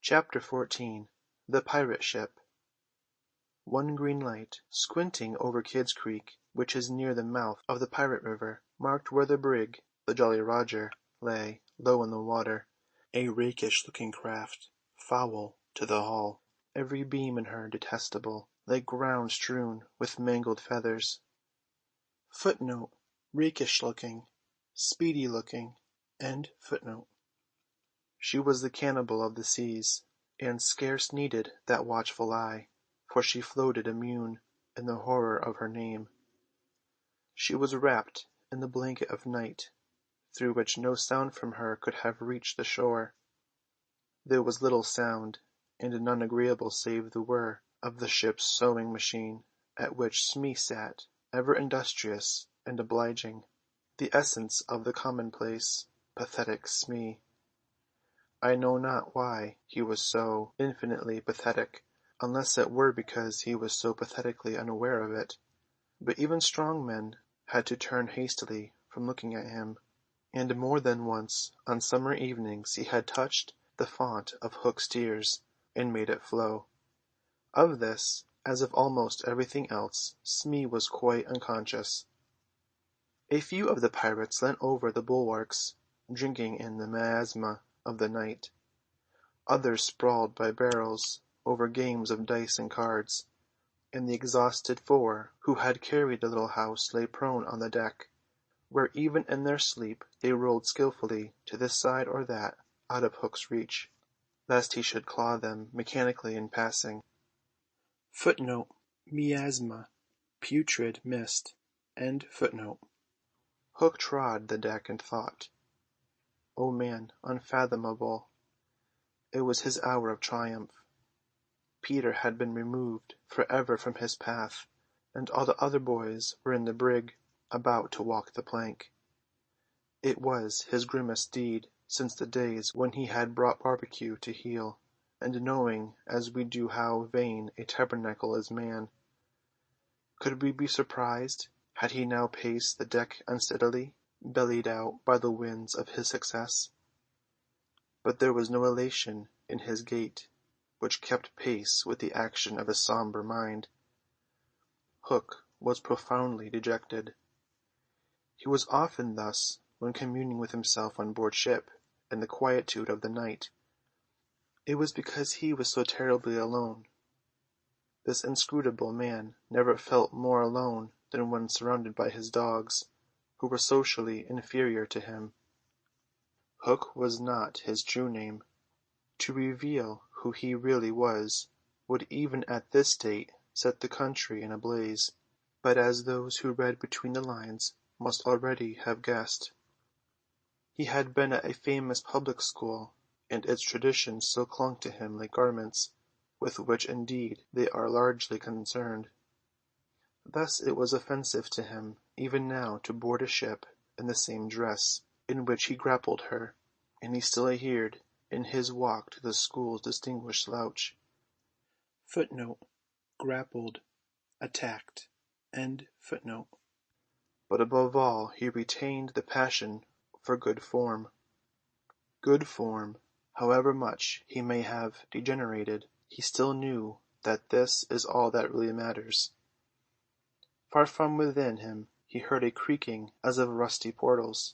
Chapter 14 The Pirate Ship One green light, squinting over Kidd's Creek, which is near the mouth of the Pirate River, marked where the brig, the Jolly Roger, lay, low in the water, a rakish-looking craft, foul to the hull, every beam in her detestable, like ground strewn with mangled feathers. Footnote: rakish-looking, speedy-looking. End footnote. She was the cannibal of the seas, and scarce needed that watchful eye, for she floated immune in the horror of her name. She was wrapped in the blanket of night, through which no sound from her could have reached the shore. There was little sound, and none agreeable save the whir of the ship's sewing-machine, at which Smee sat, ever industrious and obliging, the essence of the commonplace, pathetic Smee. I know not why he was so infinitely pathetic, unless it were because he was so pathetically unaware of it. But even strong men had to turn hastily from looking at him, and more than once on summer evenings he had touched the fount of Hook's tears, and made it flow. Of this, as of almost everything else, Smee was quite unconscious. A few of the pirates leant over the bulwarks, drinking in the miasma of the night. Others sprawled by barrels over games of dice and cards, and the exhausted four who had carried the little house lay prone on the deck, where even in their sleep they rolled skilfully to this side or that out of Hook's reach, lest he should claw them mechanically in passing. Footnote: miasma, putrid mist. End footnote. Hook trod the deck and thought. O man unfathomable! It was his hour of triumph. Peter had been removed for ever from his path, and all the other boys were in the brig, about to walk the plank. It was his grimmest deed since the days when he had brought Barbecue to heel, and knowing as we do how vain a tabernacle is man. Could we be surprised had he now paced the deck unsteadily, bellied out by the winds of his success? But there was no elation in his gait, which kept pace with the action of his sombre mind. Hook was profoundly dejected. He was often thus when communing with himself on board ship in the quietude of the night. It was because he was so terribly alone. This inscrutable man never felt more alone than when surrounded by his dogs, who were socially inferior to him. Hook was not his true name. To reveal who he really was would even at this date set the country in a blaze, but as those who read between the lines must already have guessed, he had been at a famous public school, and its traditions still clung to him like garments, with which indeed they are largely concerned. Thus it was offensive to him even now to board a ship in the same dress in which he grappled her, and he still adhered in his walk to the school's distinguished slouch. Footnote: grappled, attacked. End footnote. But above all he retained the passion for good form. Good form, however much he may have degenerated, he still knew that this is all that really matters. Far from within him he heard a creaking as of rusty portals,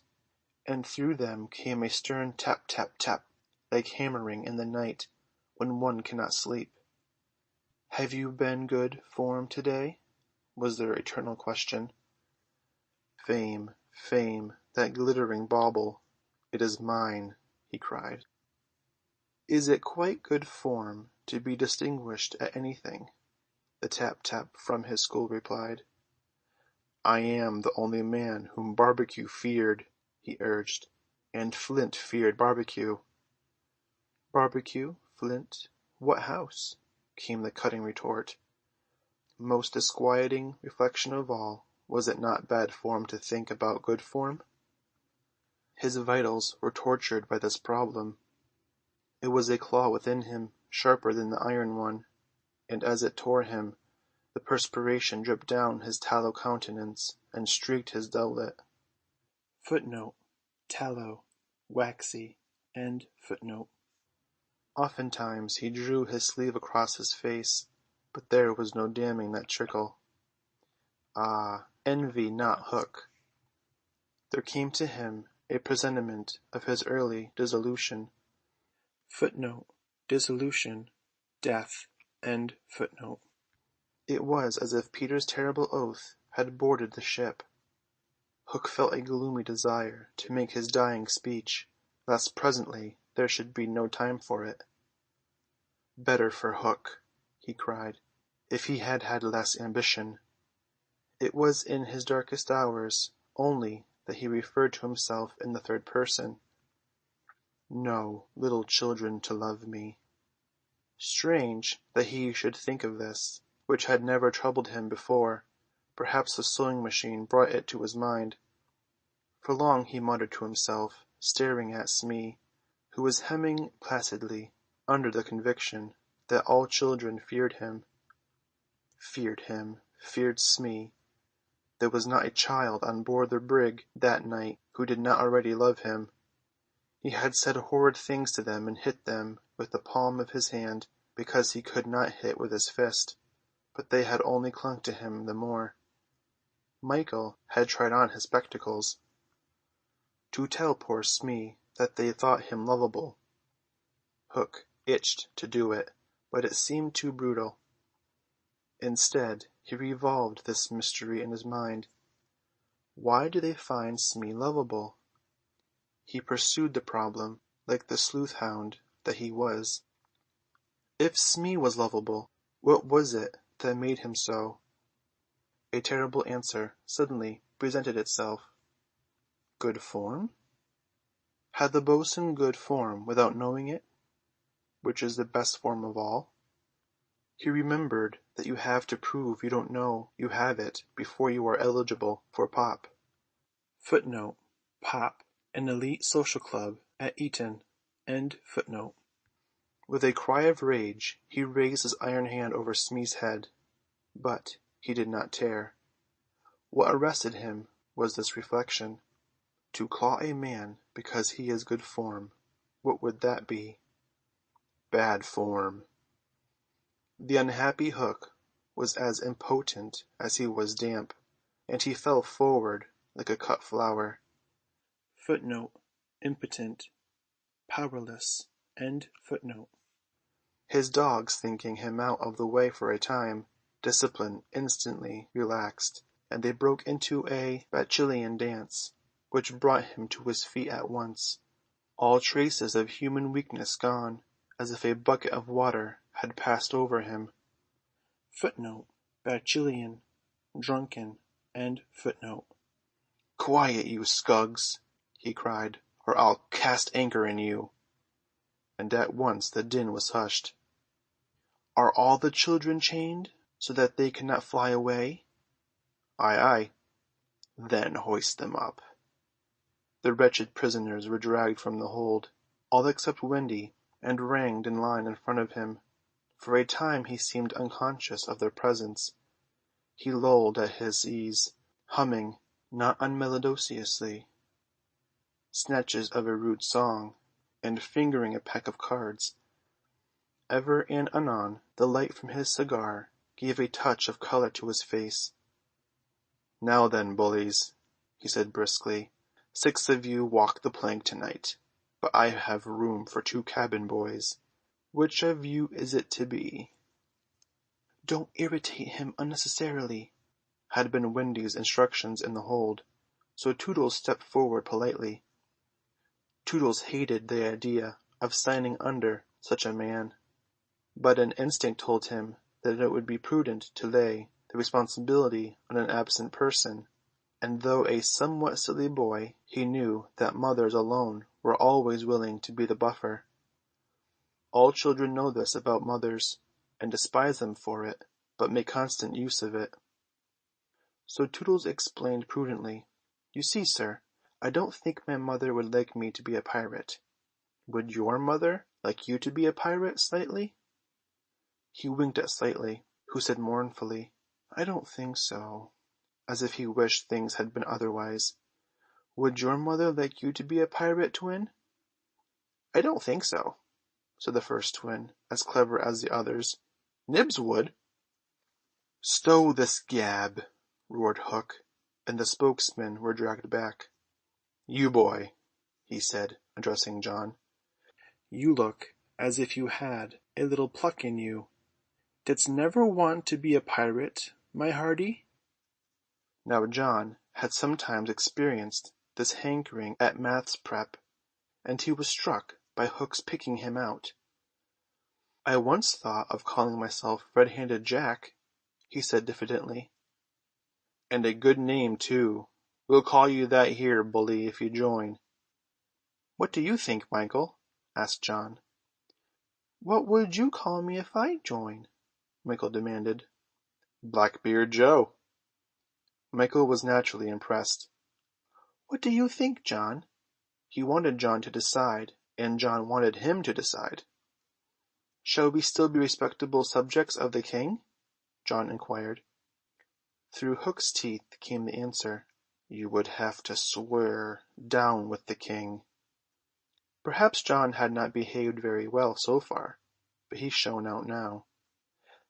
and through them came a stern tap tap tap, like hammering in the night when one cannot sleep. "Have you been good form to-day?" was their eternal question. "Fame, fame, that glittering bauble, it is mine," he cried. "Is it quite good form to be distinguished at anything?" the tap tap from his school replied. "I am the only man whom Barbecue feared," he urged, "and Flint feared Barbecue." "Barbecue, Flint, what house?" came the cutting retort. Most disquieting reflection of all, was it not bad form to think about good form? His vitals were tortured by this problem. It was a claw within him sharper than the iron one, and as it tore him, the perspiration dripped down his tallow countenance and streaked his doublet. Footnote: tallow, waxy. End footnote. Oftentimes he drew his sleeve across his face, but there was no damming that trickle. Ah, envy not Hook. There came to him a presentiment of his early dissolution. Footnote: Dissolution, death. End footnote. It was as if Peter's terrible oath had boarded the ship. Hook felt a gloomy desire to make his dying speech, lest presently there should be no time for it. Better for Hook, he cried, if he had had less ambition. It was in his darkest hours only that he referred to himself in the third person. No little children to love me. Strange that he should think of this, which had never troubled him before. Perhaps the sewing-machine brought it to his mind. For long he muttered to himself, staring at Smee, who was hemming placidly, under the conviction that all children feared him. Feared Smee. There was not a child on board the brig that night who did not already love him. He had said horrid things to them and hit them with the palm of his hand because he could not hit with his fist, but they had only clung to him the more. Michael had tried on his spectacles to tell poor Smee that they thought him lovable. Hook itched to do it, but it seemed too brutal. Instead, he revolved this mystery in his mind. Why do they find Smee lovable? He pursued the problem like the sleuth-hound that he was. If Smee was lovable, what was it that made him so? A terrible answer suddenly presented itself. Good form? Had the bo'sun good form without knowing it? Which is the best form of all? He remembered that you have to prove you don't know you have it before you are eligible for pop. Footnote: Pop, an elite social club at Eton. End footnote. With a cry of rage he raised his iron hand over Smee's head, but he did not tear. What arrested him was this reflection. To claw a man because he is good form, what would that be? Bad form. The unhappy Hook was as impotent as he was damp, and he fell forward like a cut flower. Footnote: Impotent, powerless. End footnote. His dogs thinking him out of the way for a time, discipline instantly relaxed, and they broke into a bacchanalian dance, which brought him to his feet at once, all traces of human weakness gone, as if a bucket of water had passed over him. Footnote: Bacchanalian, drunken. End footnote. Quiet, you scugs, he cried, or I'll cast anchor in you. And at once the din was hushed. Are all the children chained, so that they cannot fly away? Aye, aye. Then hoist them up. The wretched prisoners were dragged from the hold, all except Wendy, and ranged in line in front of him. For a time he seemed unconscious of their presence. He lolled at his ease, humming, not unmelodiously, snatches of a rude song, and fingering a pack of cards. Ever and anon the light from his cigar gave a touch of colour to his face. Now then, bullies, he said briskly, 6 of you walk the plank to-night, but I have room for 2 cabin boys. Which of you is it to be? Don't irritate him unnecessarily, had been Wendy's instructions in the hold, so Toodles stepped forward politely. Toodles hated the idea of signing under such a man, but an instinct told him that it would be prudent to lay the responsibility on an absent person, and though a somewhat silly boy, he knew that mothers alone were always willing to be the buffer. All children know this about mothers, and despise them for it, but make constant use of it. So Toodles explained prudently, You see, sir, I don't think my mother would like me to be a pirate. Would your mother like you to be a pirate, Slightly? He winked at Slightly, who said mournfully, I don't think so, as if he wished things had been otherwise. Would your mother like you to be a pirate, Twin? I don't think so. said the first twin, as clever as the others. Nibs would. Stow this gab, roared Hook, and the spokesmen were dragged back. You boy, he said, addressing John, you look as if you had a little pluck in you. Didst never want to be a pirate, my hearty? Now John had sometimes experienced this hankering at maths prep, and he was struck by Hook's picking him out. I once thought of calling myself Red-Handed Jack, he said diffidently. And a good name, too. We'll call you that here, bully, if you join. What do you think, Michael? asked John. What would you call me if I join? Michael demanded. Blackbeard Joe. Michael was naturally impressed. What do you think, John? He wanted John to decide, and John wanted him to decide. Shall we still be respectable subjects of the king? John inquired. Through Hook's teeth came the answer. You would have to swear down with the king. Perhaps John had not behaved very well so far, but he shone out now.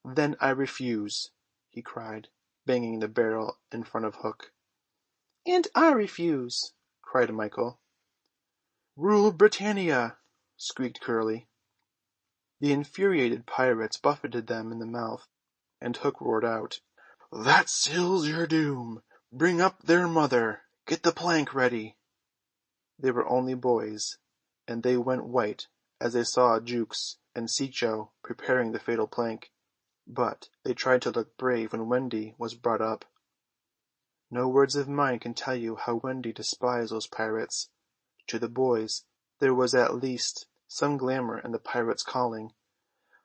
Then I refuse, he cried, banging the barrel in front of Hook. And I refuse, cried Michael. Rule Britannia, squeaked Curly. The infuriated pirates buffeted them in the mouth, and Hook roared out, That seals your doom! Bring up their mother! Get the plank ready! They were only boys, and they went white as they saw Jukes and Cicho preparing the fatal plank, but they tried to look brave when Wendy was brought up. No words of mine can tell you how Wendy despised those pirates. To the boys there was at least some glamour in the pirates' calling,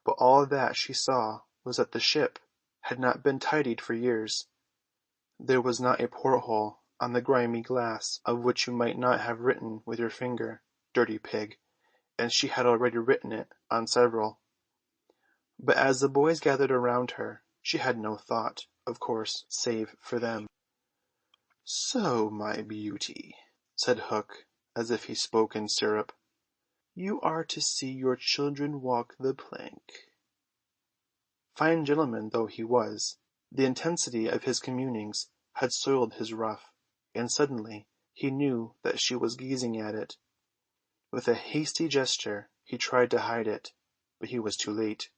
but all that she saw was that the ship had not been tidied for years. There was not a porthole on the grimy glass of which you might not have written with your finger, dirty pig, and she had already written it on several. But as the boys gathered around her, she had no thought, of course, save for them. So, my beauty, said Hook, as if he spoke in syrup, you are to see your children walk the plank. Fine gentleman though he was, the intensity of his communings had soiled his ruff, and suddenly he knew that she was gazing at it. With a hasty gesture he tried to hide it, but he was too late.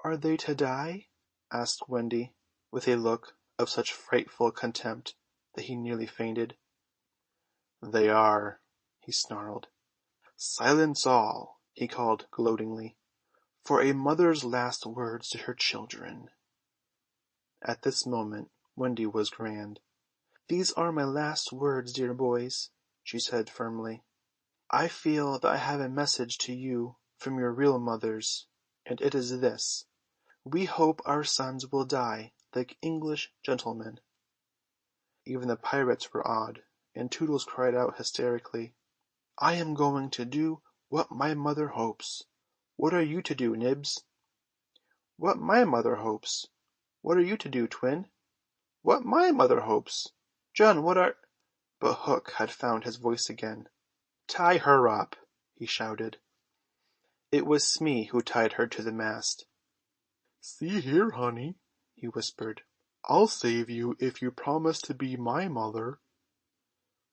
Are they to die? asked Wendy, with a look of such frightful contempt that he nearly fainted. They are, he snarled. Silence all, he called gloatingly, for a mother's last words to her children. At this moment Wendy was grand. These are my last words, dear boys, she said firmly. I feel that I have a message to you from your real mothers, and it is this. We hope our sons will die like English gentlemen. Even the pirates were awed, and Toodles cried out hysterically, I am going to do what my mother hopes. What are you to do, Nibs? What my mother hopes. What are you to do, Twin? What my mother hopes. John, what are... But Hook had found his voice again. Tie her up, he shouted. It was Smee who tied her to the mast. See here, honey, he whispered. I'll save you if you promise to be my mother.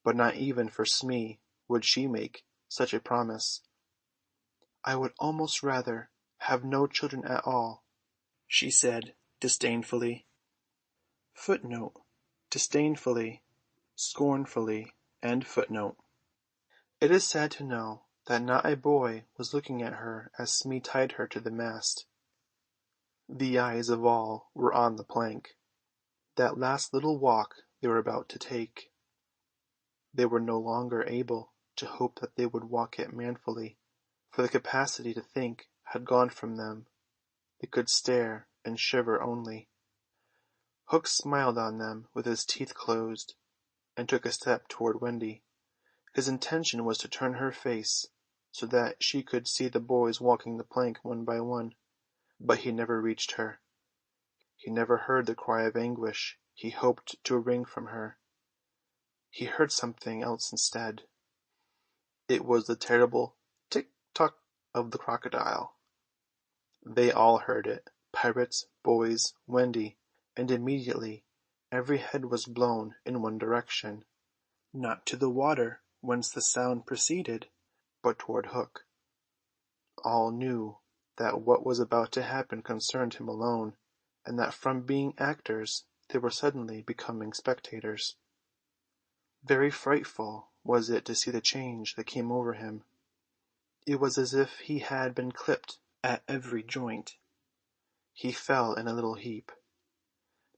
But not even for Smee would she make such a promise. I would almost rather have no children at all, she said disdainfully. Footnote. Disdainfully, scornfully, end footnote. It is sad to know that not a boy was looking at her as Smee tied her to the mast. The eyes of all were on the plank, that last little walk they were about to take. They were no longer able to hope that they would walk it manfully, for the capacity to think had gone from them. They could stare and shiver only. Hook smiled on them with his teeth closed, and took a step toward Wendy. His intention was to turn her face so that she could see the boys walking the plank one by one, but he never reached her. He never heard the cry of anguish he hoped to wring from her. He heard something else instead. It was the terrible tick-tock of the crocodile. They all heard it, pirates, boys, Wendy, and immediately every head was blown in one direction, not to the water whence the sound proceeded, but toward Hook. All knew that what was about to happen concerned him alone, and that from being actors they were suddenly becoming spectators. Very frightful was it to see the change that came over him. It was as if he had been clipped at every joint. He fell in a little heap.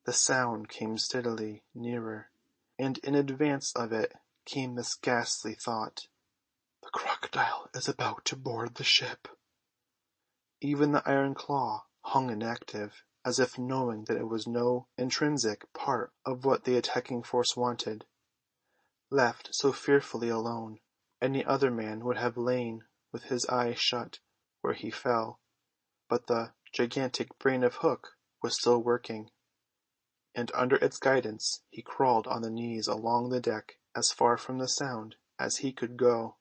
The sound came steadily nearer, and in advance of it came this ghastly thought: "The crocodile is about to board the ship." Even the iron claw hung inactive, as if knowing that it was no intrinsic part of what the attacking force wanted. Left so fearfully alone, any other man would have lain with his eyes shut where he fell, but the gigantic brain of Hook was still working, and under its guidance he crawled on the knees along the deck as far from the sound as he could go.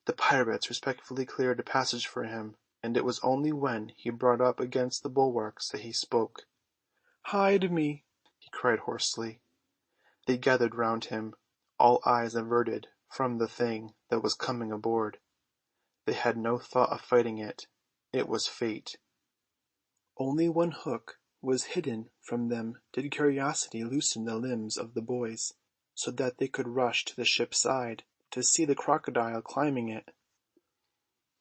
The pirates respectfully cleared a passage for him, and it was only when he brought up against the bulwarks that he spoke. "Hide me!" he cried hoarsely. They gathered round him, all eyes averted from the thing that was coming aboard. They had no thought of fighting it. It was fate. Only when Hook was hidden from them did curiosity loosen the limbs of the boys, so that they could rush to the ship's side to see the crocodile climbing it.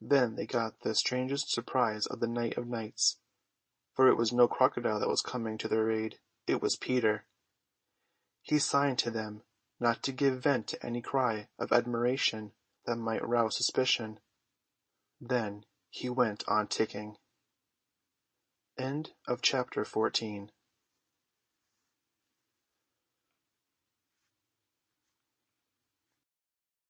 Then they got the strangest surprise of the night of nights, for it was no crocodile that was coming to their aid, it was Peter. He signed to them not to give vent to any cry of admiration that might rouse suspicion. Then he went on ticking. End of chapter 14.